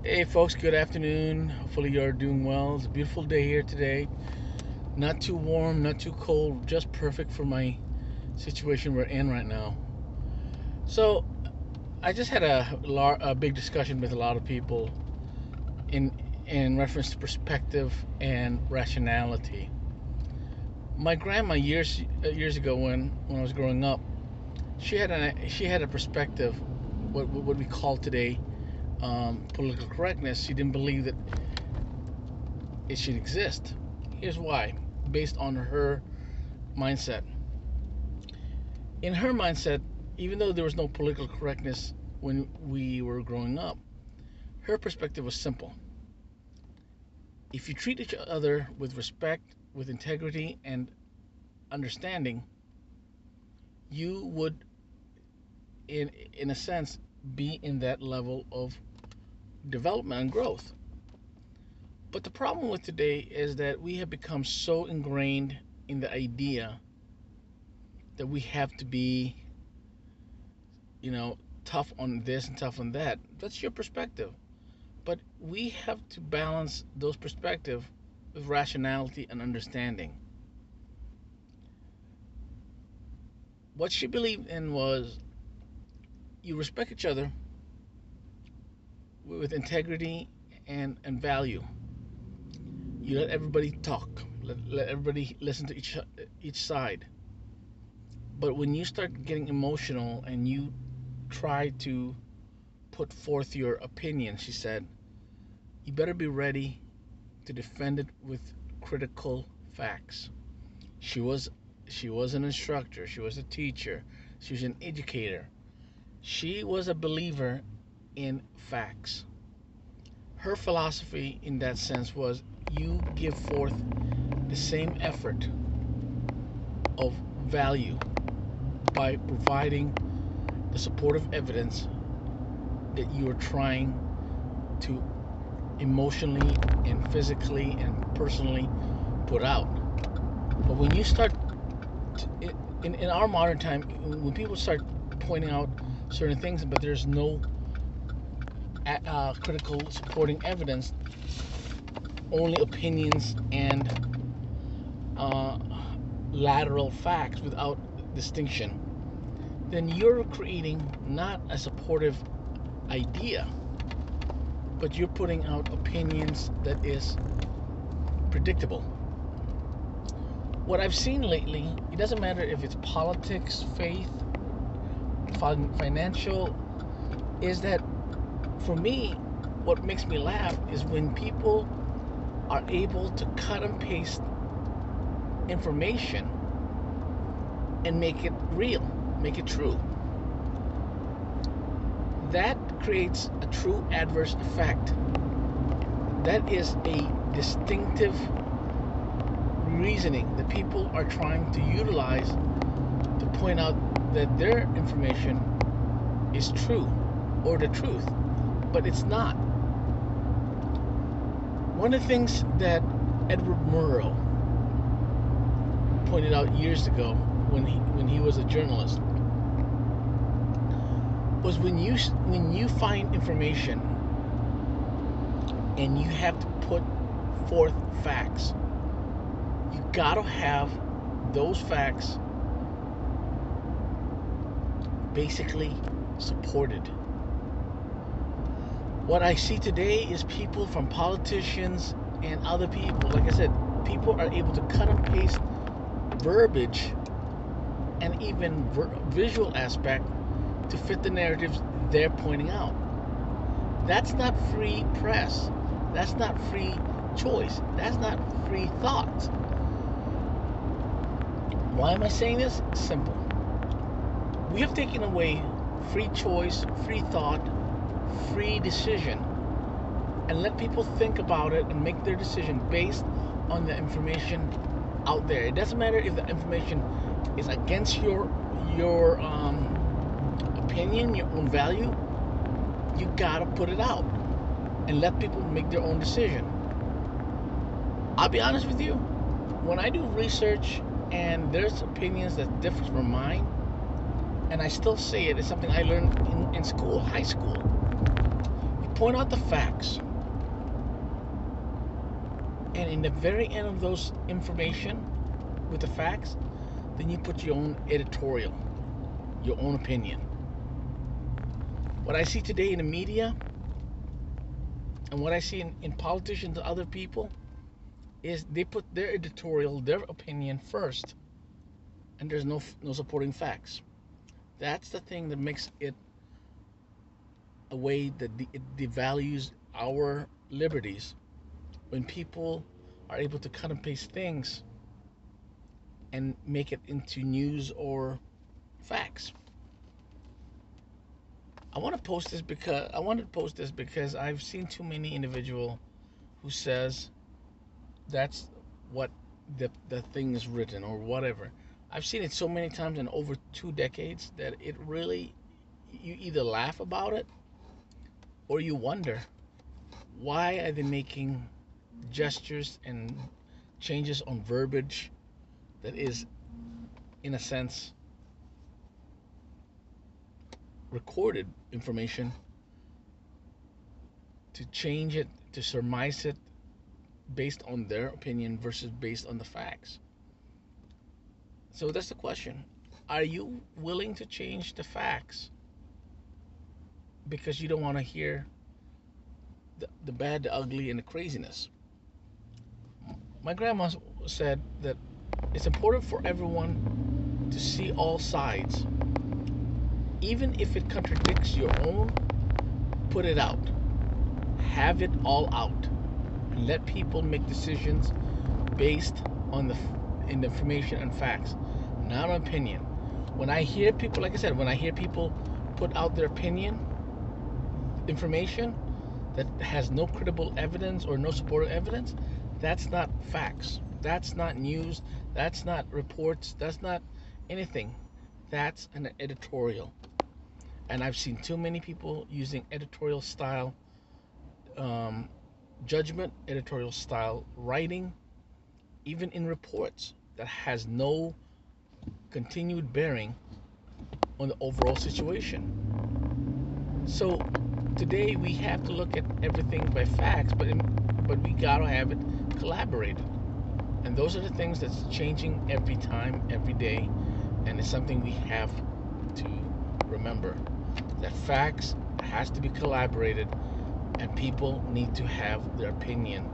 Hey folks, good afternoon. Hopefully you're doing well. It's a beautiful day here today. Not too warm, not too cold, just perfect for my situation we're in right now. So, I just had a big discussion with a lot of people in in reference to perspective and rationality. My grandma years ago when I was growing up, she had a perspective, what we call today political correctness. She didn't believe that it should exist. Here's why. Based on her mindset. In her mindset, even though there was no political correctness when we were growing up, her perspective was simple. If you treat each other with respect, with integrity, and understanding, you would, in a sense, be in that level of development and growth. But the problem with today is that we have become so ingrained in the idea that we have to be, you know, tough on this and tough on that. That's your perspective. But we have to balance those perspectives with rationality and understanding. What she believed in was you respect each other with integrity and value. You let everybody talk. Let everybody listen to each side. But when you start getting emotional and you try to put forth your opinion, she said, you better be ready to defend it with critical facts. She was she was an instructor, she was a teacher, she was an educator. She was a believer in facts. Her philosophy in that sense was you give forth the same effort of value by providing the supportive evidence that you are trying to emotionally and physically and personally put out. But when you start in our modern time, when people start pointing out certain things, but there's no critical supporting evidence, only opinions and uh, lateral facts without distinction, then you're creating not a supportive idea, but you're putting out opinions that is predictable. What I've seen lately, it doesn't matter if it's politics, faith, financial, is that for me, what makes me laugh is when people are able to cut and paste information and make it real, make it true. That creates a true adverse effect. That is a distinctive reasoning that people are trying to utilize to point out that their information is true or the truth, but it's not. One of the things that Edward Murrow pointed out years ago when he was a journalist was when you find information and you have to put forth facts, you gotta have those facts basically supported. What I see today is people from politicians and other people, like I said, people are able to cut and paste verbiage and even visual aspect to fit the narratives they're pointing out. That's not free press. That's not free choice. That's not free thought. Why am I saying this? Simple. We have taken away free choice, free thought, free decision, and let people think about it and make their decision based on the information out there. It doesn't matter if the information is against your opinion, your own value. You gotta put it out and let people make their own decision. I'll be honest with you. When I do research and there's opinions that differ from mine, and I still say it, it's something I learned in school, high school. You point out the facts, and in the very end of those information with the facts, then you put your own editorial, your own opinion. What I see today in the media and what I see in politicians and other people is they put their editorial, their opinion first, and there's no supporting facts. That's the thing that makes it a way that it devalues our liberties, when people are able to cut and paste things and make it into news or facts. I want to post this because I've seen too many individual who says that's what the thing is written or whatever. I've seen it so many times in over 2 decades that it really, you either laugh about it or you wonder, why are they making gestures and changes on verbiage that is, in a sense, recorded information, to change it, to surmise it based on their opinion versus based on the facts. So that's the question. Are you willing to change the facts because you don't want to hear the bad, the ugly, and the craziness? My grandma said that it's important for everyone to see all sides. Even if it contradicts your own, put it out. Have it all out. And let people make decisions based on the information and facts, not an opinion. When I hear people, like I said, when I hear people put out their opinion, information that has no credible evidence or no supportive evidence, that's not facts. That's not news. That's not reports. That's not anything. That's an editorial. And I've seen too many people using editorial style judgment, editorial style writing, even in reports that has no continued bearing on the overall situation. So today we have to look at everything by facts, but we gotta have it collaborated. And those are the things that's changing every time, every day, and it's something we have to remember, that facts has to be collaborated, and people need to have their opinion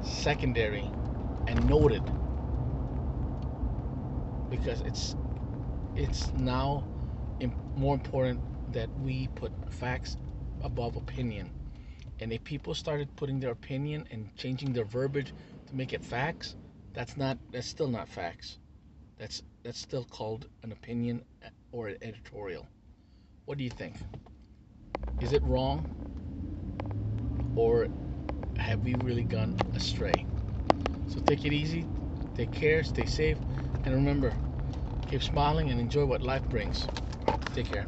secondary and noted, because it's now more important that we put facts above opinion. And if people started putting their opinion and changing their verbiage to make it facts, that's still not facts. That's still called an opinion or an editorial. What do you think? Is it wrong, or have we really gone astray? So take it easy, take care, stay safe, and remember, keep smiling and enjoy what life brings. Take care.